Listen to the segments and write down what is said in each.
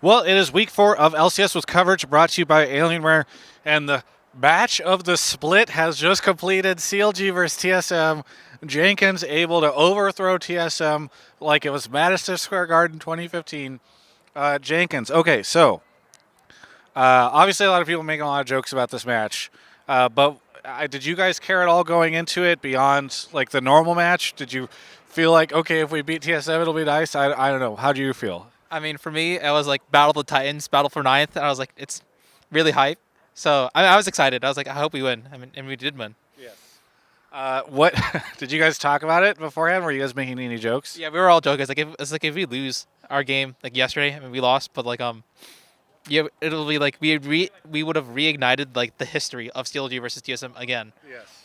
Well, it is week 4 of LCS with coverage brought to you by Alienware, and the match of the split has just completed. CLG versus TSM. Jenkins able to overthrow TSM like it was Madison Square Garden 2015. Jenkins. Okay, so obviously a lot of people making a lot of jokes about this match, but did you guys care at all going into it beyond like the normal match? Did you feel like, okay, if we beat TSM, it'll be nice? I don't know. How do you feel? I mean, for me, it was like Battle of the Titans, Battle for Ninth, and I was like, it's really hype. So I was excited. I was like, I hope we win. I mean, and we did win. Yes. What did you guys talk about it beforehand? Were you guys making any jokes? Yeah, we were all joking. It's like if we lose our game like yesterday, I mean, we lost, but like yeah, it'll be like we would have reignited like the history of CLG versus TSM again. Yes.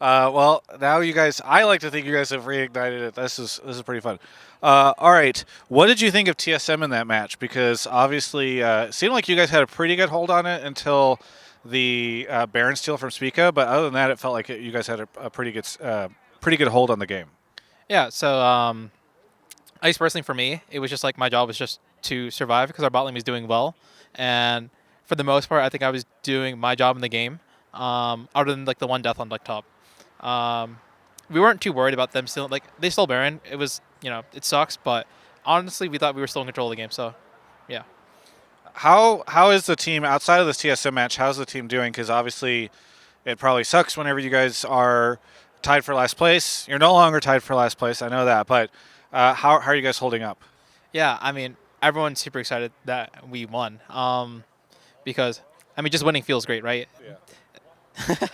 Well, now you guys, I like to think you guys have reignited it. This is pretty fun. All right, what did you think of TSM in that match? Because obviously, it seemed like you guys had a pretty good hold on it until the Baron steal from Spica. But other than that, it felt like you guys had a pretty good hold on the game. Yeah. So at least personally for me, it was just like my job was just to survive because our bot lane was doing well, and for the most part, I think I was doing my job in the game. Other than like the one death on like top. We weren't too worried about them still. Like they stole Baron. It was it sucks, but honestly, we thought we were still in control of the game. So, yeah. How is the team outside of this TSM match? How's the team doing? Because obviously, it probably sucks whenever you guys are tied for last place. You're no longer tied for last place. I know that, but how are you guys holding up? Yeah, I mean, everyone's super excited that we won. Because I mean, just winning feels great, right? Yeah.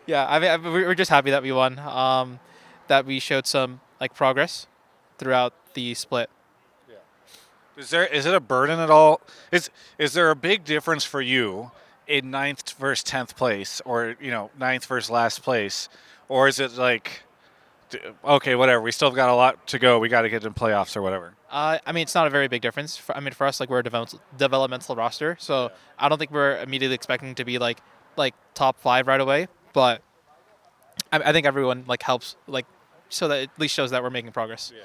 Yeah, I mean, we're just happy that we won. That we showed some like progress throughout the split. Is it a burden at all? Is there a big difference for you in ninth versus 10th place, or ninth versus last place, or is it like, okay, whatever, we still got a lot to go, we got to get in playoffs or whatever? I mean, it's not a very big difference. For us, like we're a developmental roster, so I don't think we're immediately expecting to be like top 5 right away. But I think everyone like helps like so that it at least shows that we're making progress. Yeah.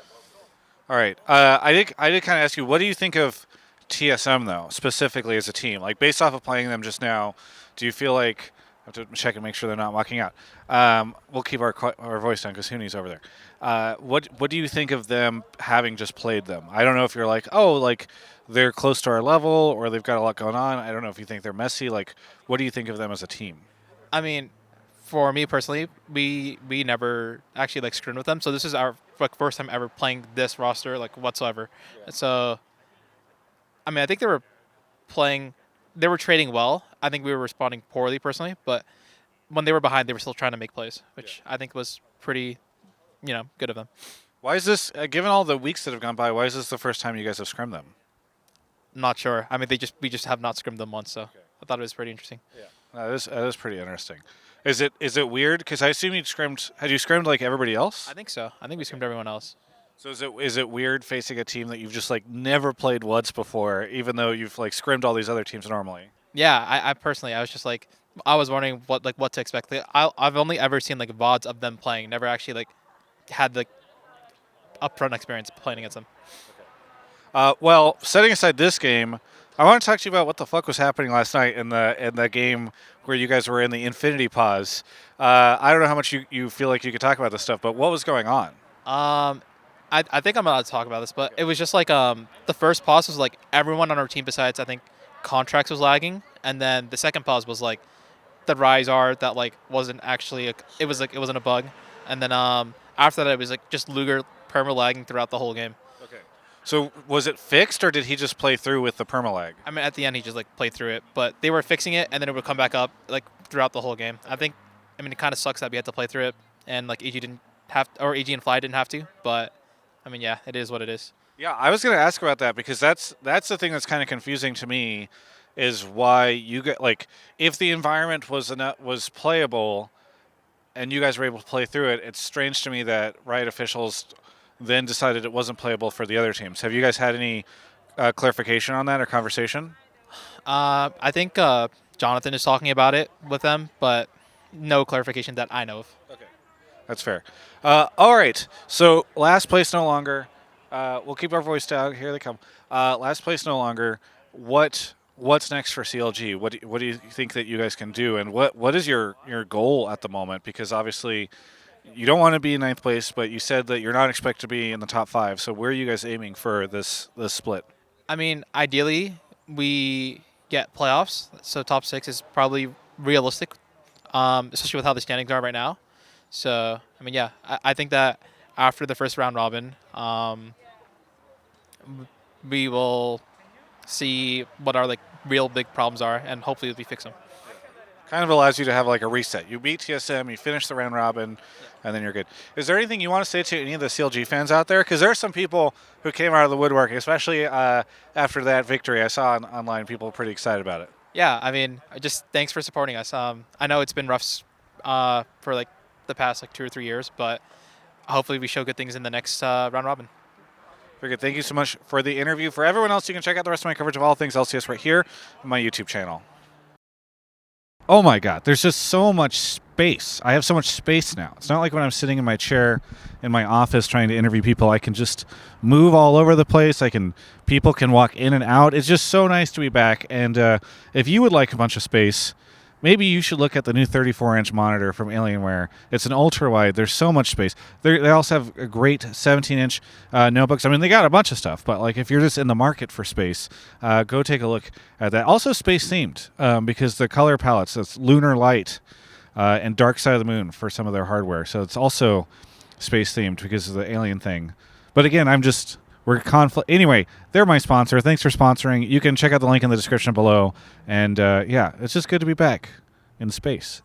All right. I did kind of ask you, what do you think of TSM though, specifically as a team? Like based off of playing them just now, do you feel like I have to check and make sure they're not walking out? We'll keep our voice down because Hooney's over there. What do you think of them having just played them? I don't know if you're like, oh, like they're close to our level or they've got a lot going on. I don't know if you think they're messy. Like, what do you think of them as a team? I mean, for me personally, we never actually like scrimmed with them, so this is our like first time ever playing this roster like whatsoever. Yeah. So, I mean, I think they were trading well. I think we were responding poorly personally, but when they were behind, they were still trying to make plays, which I think was pretty, good of them. Why is this, given all the weeks that have gone by, why is this the first time you guys have scrimmed them? Not sure. I mean, we just have not scrimmed them once, so I thought it was pretty interesting. Yeah, that is pretty interesting. Is it weird? Because I assume you scrimmed. Had you scrimmed like everybody else? I think so. I think we scrimmed everyone else. So is it weird facing a team that you've just like never played once before, even though you've like scrimmed all these other teams normally? Yeah, I personally, I was just like, I was wondering what to expect. Like, I've only ever seen like VODs of them playing. Never actually like had the upfront experience playing against them. Well, setting aside this game, I want to talk to you about what the fuck was happening last night in the game where you guys were in the infinity pause. I don't know how much you feel like you could talk about this stuff, but what was going on? I think I'm allowed to talk about this, but it was just like the first pause was like everyone on our team besides I think Contracts was lagging, and then the second pause was like the Rise art that like wasn't actually it wasn't a bug, and then after that it was like just Luger perma lagging throughout the whole game. Okay. So was it fixed, or did he just play through with the permalag? I mean, at the end he just like played through it, but they were fixing it, and then it would come back up like throughout the whole game. I mean, it kind of sucks that we had to play through it, and like AG didn't have, or AG and Fly didn't have to, but I mean, yeah, it is what it is. Yeah, I was going to ask about that because that's the thing that's kind of confusing to me, is why you get like if the environment was playable, and you guys were able to play through it. It's strange to me that Riot officials then decided it wasn't playable for the other teams. Have you guys had any clarification on that or conversation? I think Jonathan is talking about it with them, but no clarification that I know of. Okay, that's fair. All right, so last place no longer. We'll keep our voice down. Here they come. Last place no longer. What's next for CLG? What do you think that you guys can do, and what is your goal at the moment? Because obviously, you don't want to be in ninth place, but you said that you're not expected to be in the top 5. So where are you guys aiming for this split? I mean, ideally, we get playoffs, so top 6 is probably realistic, especially with how the standings are right now. So, I mean, yeah, I think that after the first round robin, we will see what our like real big problems are, and hopefully we fix them. Kind of allows you to have like a reset. You beat TSM, you finish the round robin, and then you're good. Is there anything you want to say to any of the CLG fans out there? Because there are some people who came out of the woodwork, especially after that victory. I saw online people were pretty excited about it. Yeah, I mean, just thanks for supporting us. I know it's been rough for like the past like 2 or 3 years, but hopefully we show good things in the next round robin. Very good. Thank you so much for the interview. For everyone else, you can check out the rest of my coverage of all things LCS right here on my YouTube channel. Oh my God, there's just so much space. I have so much space now. It's not like when I'm sitting in my chair in my office trying to interview people. I can just move all over the place. People can walk in and out. It's just so nice to be back. And if you would like a bunch of space, maybe you should look at the new 34-inch monitor from Alienware. It's an ultra-wide. There's so much space. They also have a great 17-inch notebooks. I mean, they got a bunch of stuff, but like if you're just in the market for space, go take a look at that. Also space-themed because the color palettes, it's lunar light and dark side of the moon for some of their hardware. So it's also space-themed because of the alien thing. But again, we're conflict. Anyway, they're my sponsor. Thanks for sponsoring. You can check out the link in the description below. And yeah, it's just good to be back in space.